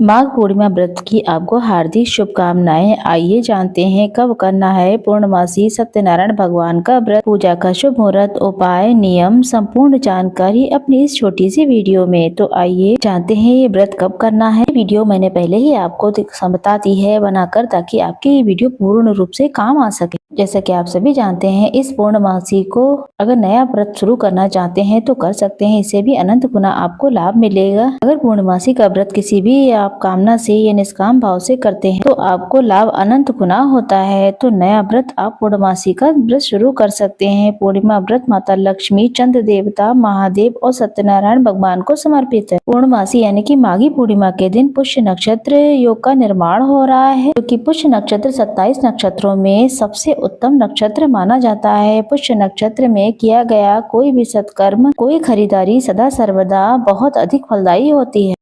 माघ पूर्णिमा व्रत की आपको हार्दिक शुभकामनाएं। आइए जानते हैं कब करना है पूर्णमासी सत्यनारायण भगवान का व्रत। पूजा का शुभ मुहूर्त, उपाय, नियम, संपूर्ण जानकारी अपनी इस छोटी सी वीडियो में। तो आइए जानते हैं ये व्रत कब करना है। वीडियो मैंने पहले ही आपको बता दी है बनाकर, ताकि आपकी ये वीडियो पूर्ण रूप से काम आ सके। जैसा कि आप सभी जानते हैं, इस पूर्णमासी को अगर नया व्रत शुरू करना चाहते हैं तो कर सकते हैं। इससे भी अनंत गुना आपको लाभ मिलेगा। अगर पूर्णमासी का व्रत किसी भी आप कामना से या निष्काम भाव से करते हैं तो आपको लाभ अनंत गुना होता है। तो नया व्रत आप पूर्णमासी का व्रत शुरू कर सकते हैं। पूर्णिमा व्रत माता लक्ष्मी, चंद्र देवता, महादेव और सत्यनारायण भगवान को समर्पित है। पूर्णमासी यानी कि माघी पूर्णिमा के दिन पुष्य नक्षत्र योग का निर्माण हो रहा है, क्योंकि पुष्य नक्षत्र 27 नक्षत्रों में सबसे उत्तम नक्षत्र माना जाता है। पुष्य नक्षत्र में किया गया कोई भी सत्कर्म, कोई खरीदारी सदा सर्वदा बहुत अधिक फलदायी होती है।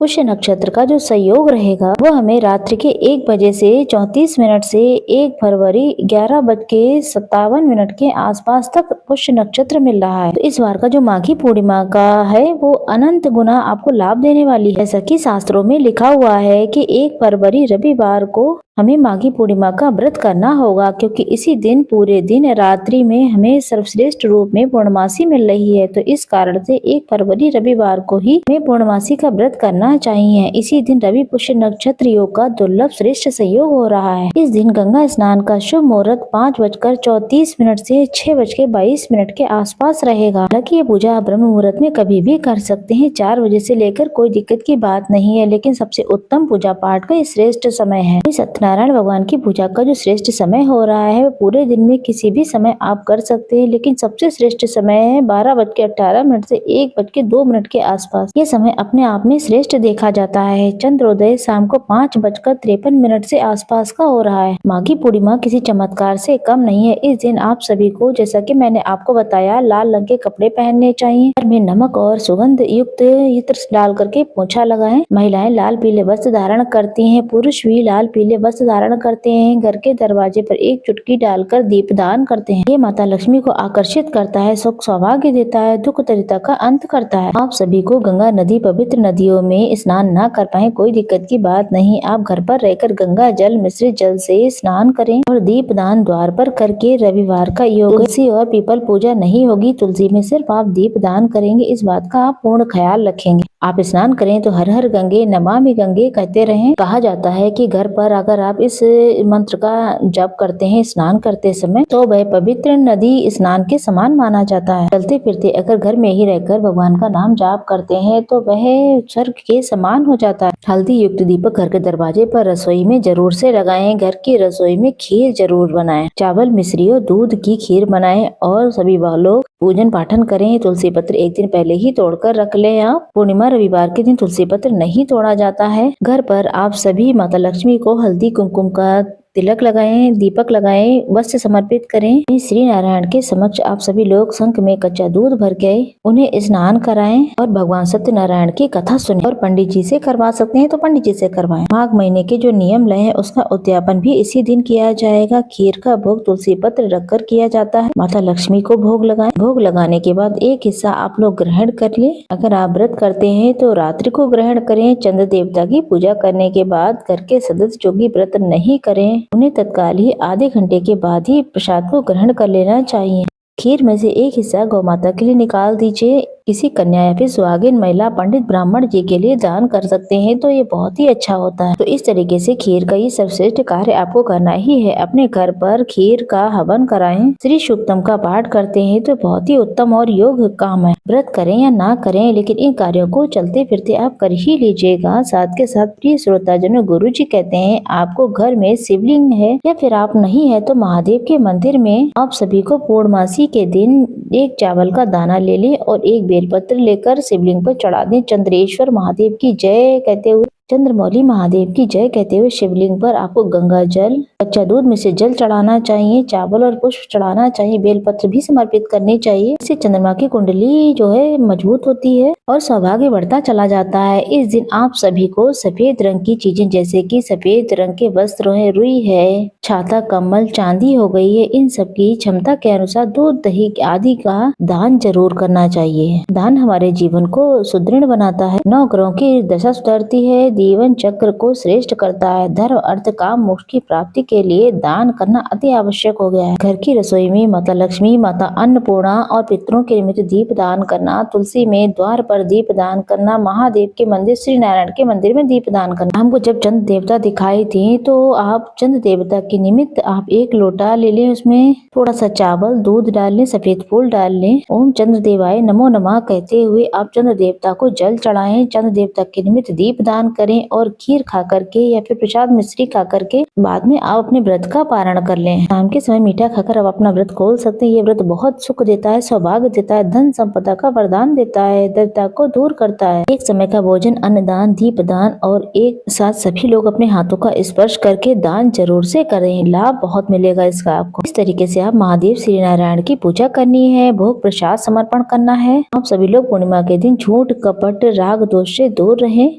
पुष्य नक्षत्र का जो संयोग रहेगा वो हमें रात्रि के 1 बजे से 34 मिनट से 1 फरवरी 11:57 के आसपास तक पुष्य नक्षत्र मिल रहा है। तो इस बार का जो माघी पूर्णिमा का है वो अनंत गुना आपको लाभ देने वाली है। जैसा कि शास्त्रों में लिखा हुआ है कि 1 फरवरी रविवार को हमें माघी पूर्णिमा का व्रत करना होगा, क्योंकि इसी दिन पूरे दिन रात्रि में हमें सर्वश्रेष्ठ रूप में पूर्णमासी मिल रही है। तो इस कारण से 1 फरवरी रविवार को ही हमें पूर्णमासी का व्रत करना चाहिए। इसी दिन रवि पुष्य नक्षत्र योग का दुर्लभ श्रेष्ठ संयोग हो रहा है। इस दिन गंगा स्नान का शुभ मुहूर्त 5:34 से 6:22 के आसपास रहेगा। हालांकि ये पूजा आप ब्रह्म मुहूर्त में कभी भी कर सकते हैं। 4 बजे से लेकर कोई दिक्कत की बात नहीं है, लेकिन सबसे उत्तम पूजा पाठ का श्रेष्ठ समय है। सत्यनारायण भगवान की पूजा का जो श्रेष्ठ समय हो रहा है वो पूरे दिन में किसी भी समय आप कर सकते हैं, लेकिन सबसे श्रेष्ठ समय है 12:18 से 1:02 के आसपास। ये समय अपने आप में श्रेष्ठ देखा जाता है। चंद्रोदय शाम को 5:53 से आसपास का हो रहा है। माघी पूर्णिमा किसी चमत्कार से कम नहीं है। इस दिन आप सभी को, जैसा कि मैंने आपको बताया, लाल रंग के कपड़े पहनने चाहिए। घर में नमक और सुगंध युक्त इत्र डाल करके पोछा लगाएं। महिलाएं लाल पीले वस्त्र धारण करती हैं, पुरुष भी लाल पीले वस्त्र धारण करते हैं। घर के दरवाजे पर 1 चुटकी डालकर दीपदान करते हैं। ये माता लक्ष्मी को आकर्षित करता है, सुख सौभाग्य देता है, दुख दरिद्रता का अंत करता है। आप सभी को गंगा नदी, पवित्र नदियों में स्नान न कर पाए कोई दिक्कत की बात नहीं। आप घर पर रहकर गंगा जल मिश्रित जल से स्नान करें और दीपदान द्वार पर करके। रविवार का योग, तुलसी और पीपल पूजा नहीं होगी। तुलसी में सिर्फ आप दीपदान करेंगे, इस बात का आप पूर्ण ख्याल रखेंगे। आप स्नान करें तो हर हर गंगे नमामि गंगे कहते रहें। कहा जाता है कि घर पर अगर आप इस मंत्र का जप करते हैं स्नान करते समय, तो वह पवित्र नदी स्नान के समान माना जाता है। चलते फिरते अगर घर में ही रहकर भगवान का नाम जाप करते हैं तो वह स्वर्ग के समान हो जाता है। हल्दी युक्त दीपक घर के दरवाजे पर रसोई में जरूर से लगाएं। घर की रसोई में खीर जरूर बनाएं। चावल, मिश्री और दूध की खीर बनाएं और सभी लोग पूजन पाठन करें। तुलसी पत्र एक दिन पहले ही तोड़कर रख लें। आप पूर्णिमा रविवार के दिन तुलसी पत्र नहीं तोड़ा जाता है। घर पर आप सभी माता लक्ष्मी को हल्दी कुमकुम का तिलक लगाएं, दीपक लगाएं, वस्त्र समर्पित करें। श्री नारायण के समक्ष आप सभी लोग शंख में कच्चा दूध भर के उन्हें स्नान कराएं और भगवान सत्यनारायण की कथा सुने। और पंडित जी से करवा सकते हैं तो पंडित जी से करवाएं। माघ महीने के जो नियम लय है उसका उद्यापन भी इसी दिन किया जाएगा। खीर का भोग तुलसी पत्र रखकर किया जाता है। माता लक्ष्मी को भोग लगाएं। भोग लगाने के बाद एक हिस्सा आप लोग ग्रहण कर ले। अगर आप व्रत करते हैं तो रात्रि को ग्रहण करें। चंद्र देवता की पूजा करने के बाद घर के सदस्य जो भी व्रत नहीं करें उन्हें तत्काल ही आधे घंटे के बाद ही प्रसाद को ग्रहण कर लेना चाहिए। खीर में से एक हिस्सा गौ माता के लिए निकाल दीजिए। किसी कन्या या फिर सुहागिन महिला पंडित ब्राह्मण जी के लिए दान कर सकते हैं तो ये बहुत ही अच्छा होता है। तो इस तरीके से खीर का ये सर्वश्रेष्ठ कार्य आपको करना ही है। अपने घर पर खीर का हवन कराएं। श्री सूक्तम का पाठ करते हैं तो बहुत ही उत्तम और योग काम है। व्रत करें या ना करें, लेकिन इन कार्यों को चलते फिरते आप कर ही लीजिएगा। साथ के साथ प्रिय श्रोताजनों, गुरु जी कहते हैं आपको घर में शिवलिंग है या फिर आप नहीं है तो महादेव के मंदिर में आप सभी को पूर्णमासी के दिन 1 चावल का दाना ले लें और 1 बेलपत्र लेकर शिवलिंग पर चढ़ा दें। चंद्रेश्वर महादेव की जय कहते हुए, चंद्रमौली महादेव की जय कहते हुए शिवलिंग पर आपको गंगा जल, कच्चा दूध में से जल चढ़ाना चाहिए, चावल और पुष्प चढ़ाना चाहिए, बेलपत्र भी समर्पित करने चाहिए। इससे चंद्रमा की कुंडली जो है मजबूत होती है और सौभाग्य बढ़ता चला जाता है। इस दिन आप सभी को सफेद रंग की चीजें जैसे कि सफेद रंग के वस्त्र है, रुई है, छाता, कम्बल, चांदी हो गई है, इन सब की क्षमता के अनुसार दूध, दही आदि का दान जरूर करना चाहिए। दान हमारे जीवन को सुदृढ़ बनाता है। 9 ग्रहों की दशा सुधरती है, जीवन चक्र को श्रेष्ठ करता है। धर्म, अर्थ, काम, मोक्ष की प्राप्ति के लिए दान करना अति आवश्यक हो गया है। घर की रसोई में माता लक्ष्मी, माता अन्नपूर्णा और पितरों के निमित्त दीप दान करना, तुलसी में द्वार पर दीप दान करना, महादेव के मंदिर, श्री नारायण के मंदिर में दीप दान करना। हमको जब चंद्र देवता दिखाई थे तो आप चंद्र देवता के निमित्त आप एक लोटा ले लें, उसमें थोड़ा सा चावल, दूध डाल लें, सफेद फूल डाल लें, ओम चंद्र देवाय नमो नमः कहते हुए आप चंद्र देवता को जल चढ़ाएं, चंद्र देवता के निमित्त दीप दान करें और खीर खा करके या फिर प्रसाद मिश्री खा करके बाद में आप अपने व्रत का पारण कर लें। शाम के समय मीठा खाकर आप अपना व्रत खोल सकते हैं। ये व्रत बहुत सुख देता है, सौभाग्य देता है, धन संपदा का वरदान देता है, दरिद्रता को दूर करता है। एक समय का भोजन, अन्नदान, दीप दान और एक साथ सभी लोग अपने हाथों का स्पर्श करके दान जरूर से करें, लाभ बहुत मिलेगा इसका आपको। इस तरीके से आप महादेव श्री नारायण की पूजा करनी है, भोग प्रसाद समर्पण करना है। आप सभी लोग पूर्णिमा के दिन झूठ, कपट, राग दोष से दूर रहें।